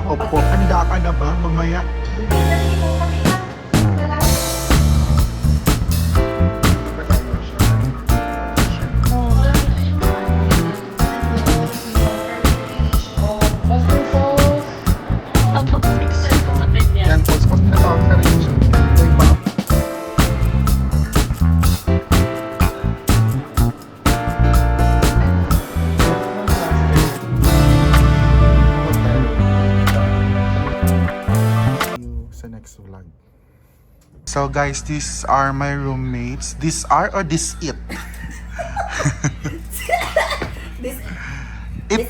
Opo, handa ka na ba mamaya? Yan po, suppose na tawag ka rin siya. Okay ba? Sa next vlog. So guys, these are my roommates. These are or this it? This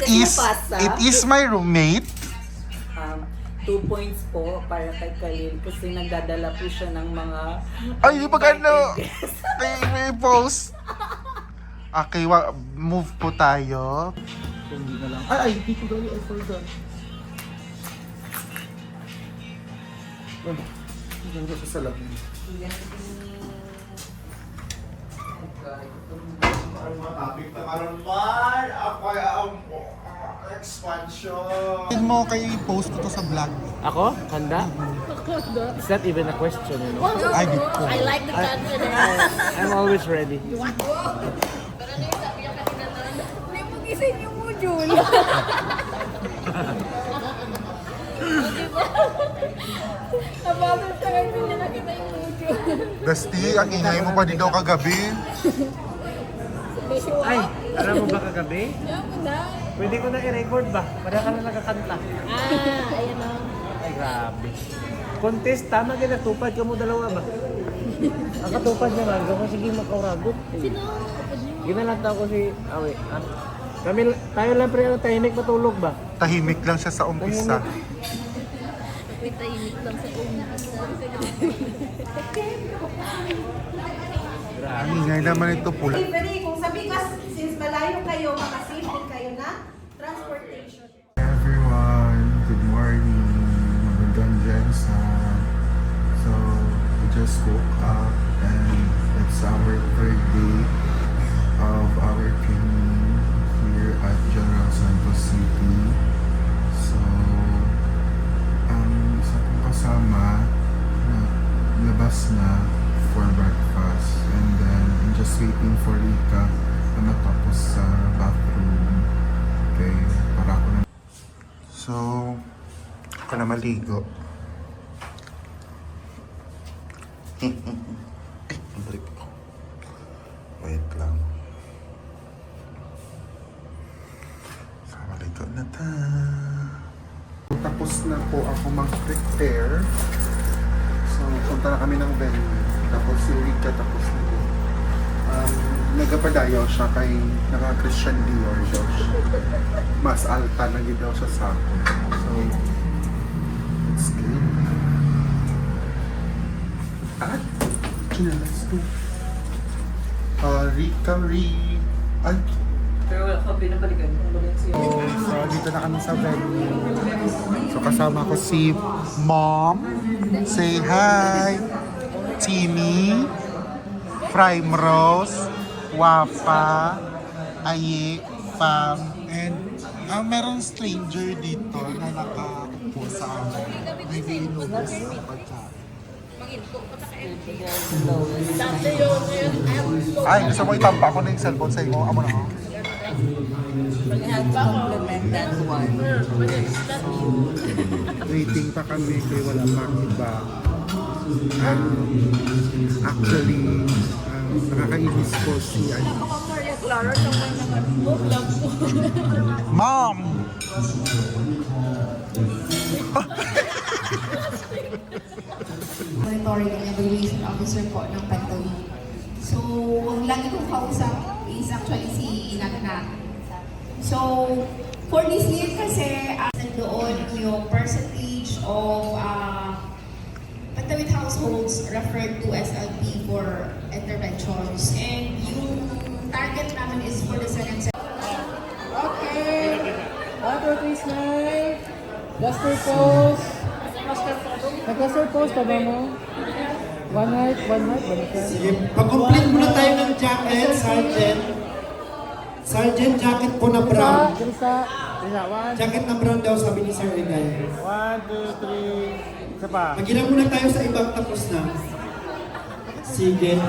is It is my roommate. 2 points po para kay Khalil kasi nagdadala po siya ng mga Ay, di pag ano, may post. Okay, move po tayo. Hindi na lang. Ay, dito daw I forgot. Hindi ko sa salamin. Topic na karoon ako ang expansion. Tignan mo kayo i-post ko to sa vlog. Ako? Kanda? It's not even a question, you know. Ay, di ko. I like the confidence. I'm always ready. Pero ano yung sabi niya kanina doon? Hindi mo gising yung mo, Jun. Nabasal siya kayo niya nakita yung mo, Jun. Dusty, ang ingay mo pa din daw kagabi. Ay, alam mo ba kagabi? Yan mo na. Pwede ko na i-record ba? Para ka na nakakanta. Ayan o. Ay, grabe. Contest, tama ka na. Tupad ka mo dalawa ba? Ang katupad naman, gawin sige makauragot. Sino? Ginalata ko si Awe. Tayo lang pre, tahimik matulog ba? Tahimik lang siya sa umpisa. May tahimik lang sa umpisa. Ang ingay naman ito pula. Delivery, kung sa bigas, since malayo kayo, makasave din kayo na transportation. Everyone, good morning. Magandang Jensa. So, we just woke up and it's our third day of our training here at General Santos City. So, ang isa kong kasama na labas na for breakfast and then I'm just waiting for Rika na matapos sa bathroom. Okay, para ako na. So, ako na maligo. Ay, ang trip ko. Wait lang. So, maligo na ta. Tapos na po ako mag-prepare. So, punta na kami ng venue. Tapos si Rika tapos na din. Nagapadayaw siya kay naka-Christian Dior daw siya. Mas alta na yun daw siya sa akin. So, it's good. At, let's do. Rika, ay, pero wala ka pinabalikan kung balik siya. so, dito na kami sa venue. So, kasama ko si Mom. Say hi. Timmy. Prime Rose. Wapa. Aye. Pam. And meron stranger dito na nakaupo sa amin. May binubos na pagkain. Ay, gusto mo itampa ko na yung cellphone sa iyo. Amo na ako. Compliment that one. Waiting pa kami kaya wala pang iba. Actually, nakakainis ko si Mom! Monitoring and Evaluation Officer po ng Pantawi. So, ang lagi kong kausap is actually si Inagna. So, for this year kasi, nandoon yung percentage of Pantawid households referred to SLP for interventions. And yung target namin is for the second set. Okay. Water please, Nay. Duster pose. Nag-duster pose pa ba mo? One heart, balik ka. Sige, pag-complete muna tayo ng jacket, Sergeant. Sergeant, jacket po na brown. Isa. Isa. One. Jacket na brown daw, sabi ni Sir Egay. 1, 2, 3. Isa pa. Mag-ilang muna tayo sa ibang tapos na. Sige.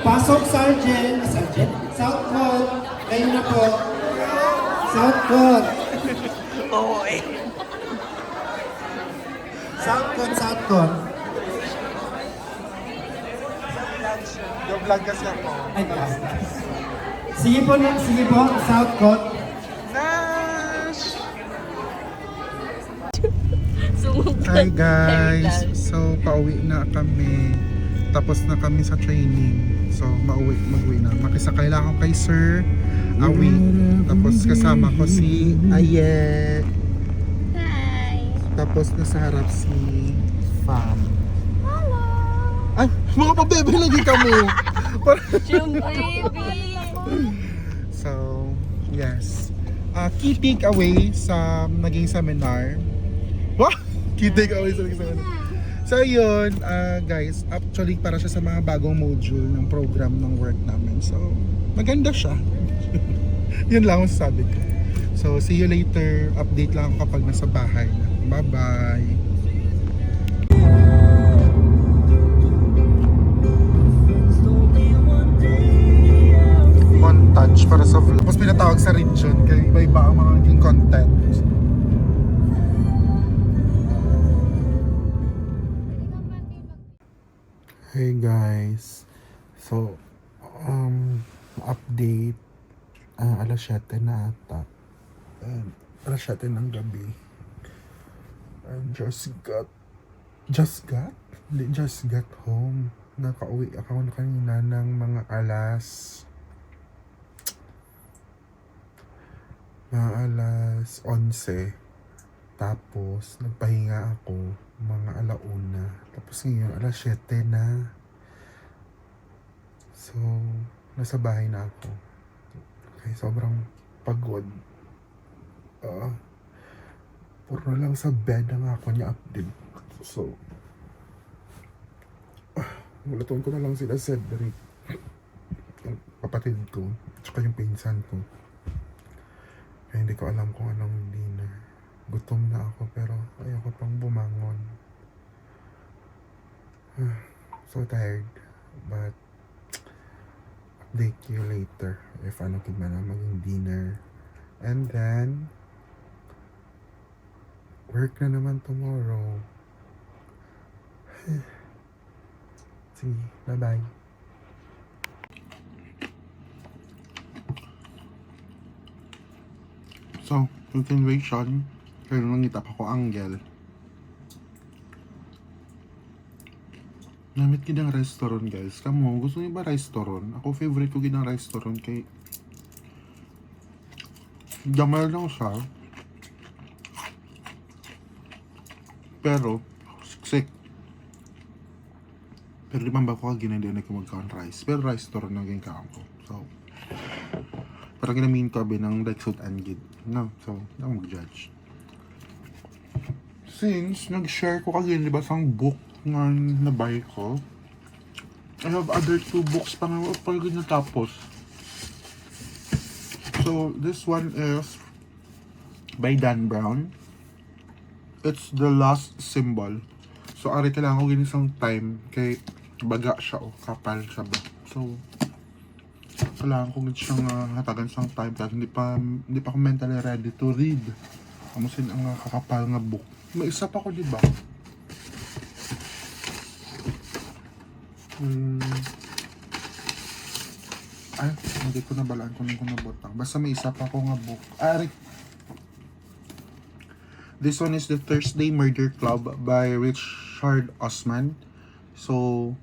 Pasok, Sergeant. Sergeant? South Court. Kayo na po. South Court. Oo eh. South Court, South Court. Yung vlog kasi ako. Ay, sige po, South Court. Hi guys! So, pauwi na kami. Tapos na kami sa training. So, mag-uwi na. Makisakay lang ako kay Sir Awi. Tapos kasama ko si Aye. Hi! Tapos nasa harap si Fam. Hello! Ay! Mga pabebe lagi kami! Yung baby! So, yes. Key takeaway sa naging seminar. Wah! Key takeaway sa naging seminar. So, yun, guys. Actually, para siya sa mga bagong module ng program ng work namin. So, maganda siya. Yun lang ang sabi ko. So, see you later. Update lang ako kapag nasa bahay na. Bye-bye! Montage para sa vlog. Tapos pinatawag sa region kaya iba-iba ang mga naging content. Hey guys. So, update. Alas 7 na ata. Alas 7 ng gabi. Just got home. Nakauwi ako na kanina ng mga alas 11. Tapos nagpahinga ako mga alauna. Tapos ngayon alas 7 na. So nasa bahay na ako. Okay, sobrang pagod. Puro lang sa bed ang ako niya update. So mulatuin ko na lang sila Cedric, yung kapatid ko, tsaka yung pinsan ko. Kaya hindi ko alam kung anong dinner. Gutom na ako pero ayoko pang bumangon. So tired. But update you later if ano man ang maging dinner. And then work na naman tomorrow. Sige, bye-bye. So, continuation. Kaya nangita pa ko Angel. Namit kinang restaurant guys. Kamu, gusto niyo ba restaurant? Ako favorite ko kinang restaurant kay Jamal lang siya. Pero, siksik. Pero di man ba ko hindi na ko magkaon rice. Pero rice store na gawin kaon ko. So, parang ginamin ko ng like suit and gid. No, so, lang mag-judge. Since nag-share ko kagin, di ba, sang book nga nabay ko, I have other 2 books pa nga pag natapos. So, this one is by Dan Brown. It's The Last Symbol. So, ari kailangan ko ginisang time kay baga siya o kapal siya ba. So, kailangan ko siyang hatagan siyang time kasi hindi pa ako mentally ready to read. Amusin ang kakapal nga book. May isa pa ko, di ba? Ay, hindi ko nabalaan kung nabotang. Basta may isa pa ko nga book. Ari. This one is The Thursday Murder Club by Richard Osman. So,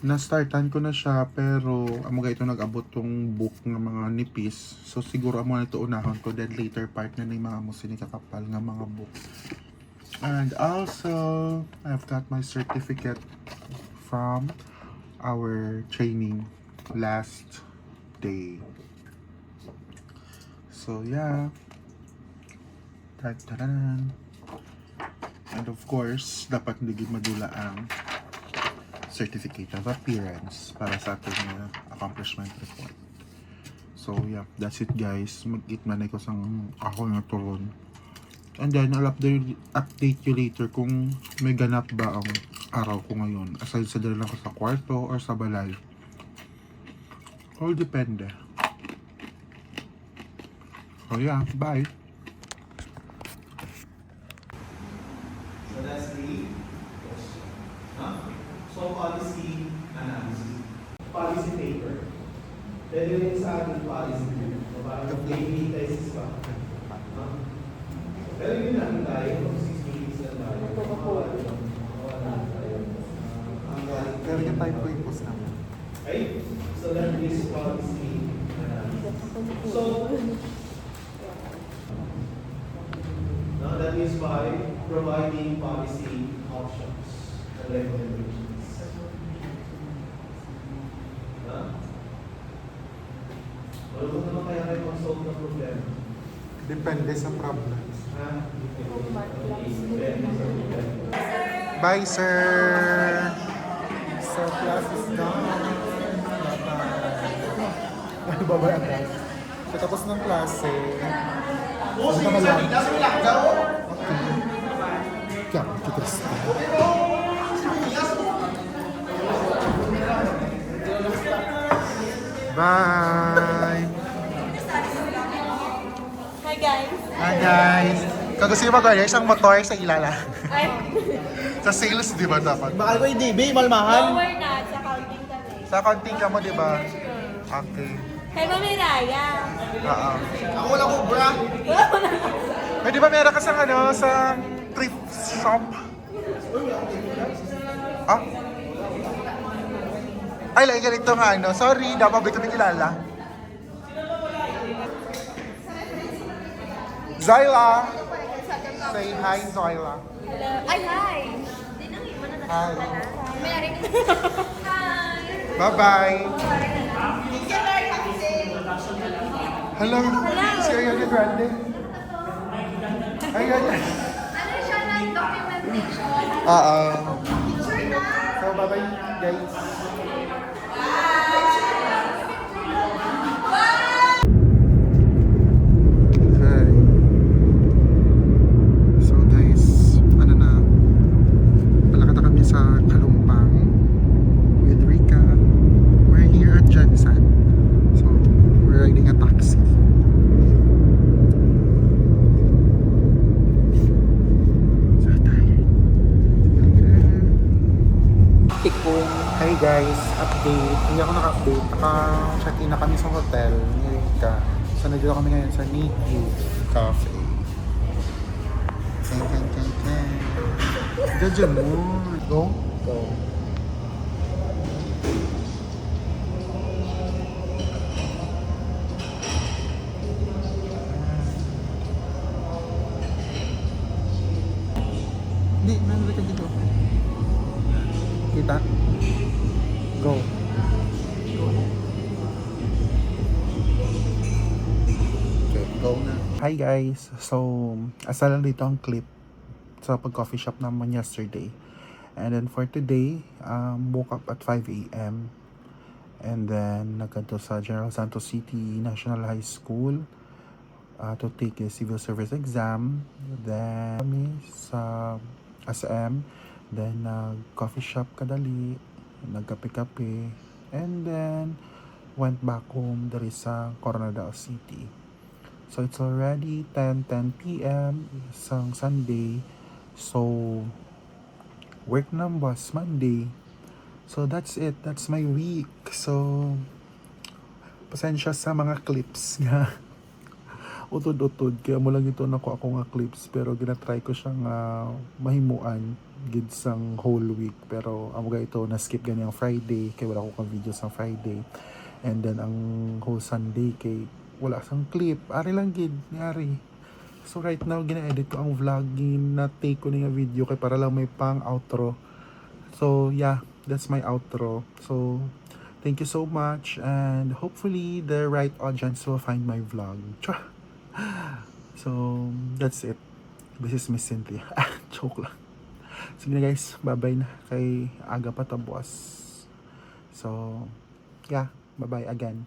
na-startan ko na siya pero amo ito nag-abot tong book ng mga nipis. So, siguro amo na ito unahon ko. Then later part na ng mga musini kakapal ng mga book. And also, I've got my certificate from our training last day. So, yeah. Ta-da-da-dan. And of course, dapat hindi madula ang certificate of appearance para sa ating accomplishment report. So yeah, that's it guys. Mag-eat man ko sang ako nga turon. And then I'll update you later kung may ganap ba ang araw ko ngayon. Aside sa dala lang ko sa kwarto or sa balay. All depende. So yeah, bye. So that's the question. So policy analysis. Policy paper. Pwede rin sa ating policy paper. So parang daily thesis pa. Pero yun lang tayo. Kung 6 meetings lang tayo. Pero yung type ko yung post namin. Okay? So that is policy analysis. So, that is by providing policy options and recommendations. Wala ko naman kaya kayo mag-solve ng problema. Depende sa problems. Depende sa problema. Bye, sir! So, class is done. Bye-bye. Ano ba ba yan, guys? So, tapos ng klase. Ano naman lang? Okay. Kaya, kitas. Bye! Hi guys. Hi, guys! Kagusto mo gano'n, isang motor sa ilala. Ay, Sa sales, di ba dapat? Bakal ko yung DB, malmahan. lower na sa counting kami. Sa accounting ka mo, di ba? Okay. Kay Mami Raya. Oo. Ako wala ko, bra. May di ba meron ka sa ano, sa thrift shop? Ah? Ay, like ganito nga ano. Sorry, dapat ba ito kilala? Zyla! Say hi, Zyla. Hello. Ay, hi. Hi. May narinig. Hi. Bye-bye! Hello! Si Ariana Grande. Ayan. Ano siya ng documentation? Oo. Picture na. So, bye-bye, guys. Hi. So, guys, ano na, palakad na kami sa Kalumpang with Rika. We're here at Jensen. So, we're riding a taxi. So tired. Hi guys, update. Hindi ako naka-update. Naka-check-in na kami sa hotel ni Rika. So nandito kami ngayon sa Nikki Cafe. Ken. Diyan mo. Go? Go. Hindi, nandito ka dito. Kita? Go. Okay, go na. Hi guys. So, asa lang dito ang clip sa pag-coffee shop naman yesterday. And then for today, woke up at 5 a.m. And then nagkanto sa General Santos City National High School to take a civil service exam. Then kami sa SM. Then coffee shop kadali, nagkape-kape, and then went back home dari sa Coronadal City. So it's already 10 p.m. isang Sunday. So work na boss Monday. So that's it. That's my week. So pasensya sa mga clips nga. Utod-utod kaya mo lang ito nako ako nga clips pero ginatry ko siyang mahimuan gid sang whole week pero amo ga ito na skip gani ang Friday kay wala ko kang video sa Friday, and then ang whole Sunday kay wala sang clip ari lang gid niari. So right now gina-edit ko ang vlogging na take ko nga video kay para lang may pang outro. So yeah, that's my outro. So thank you so much and hopefully the right audience will find my vlog. So that's it. This is Miss Cynthia. Joke lang. Sige na guys, bye-bye na. Kay aga pa ta boss. So, yeah, bye-bye again.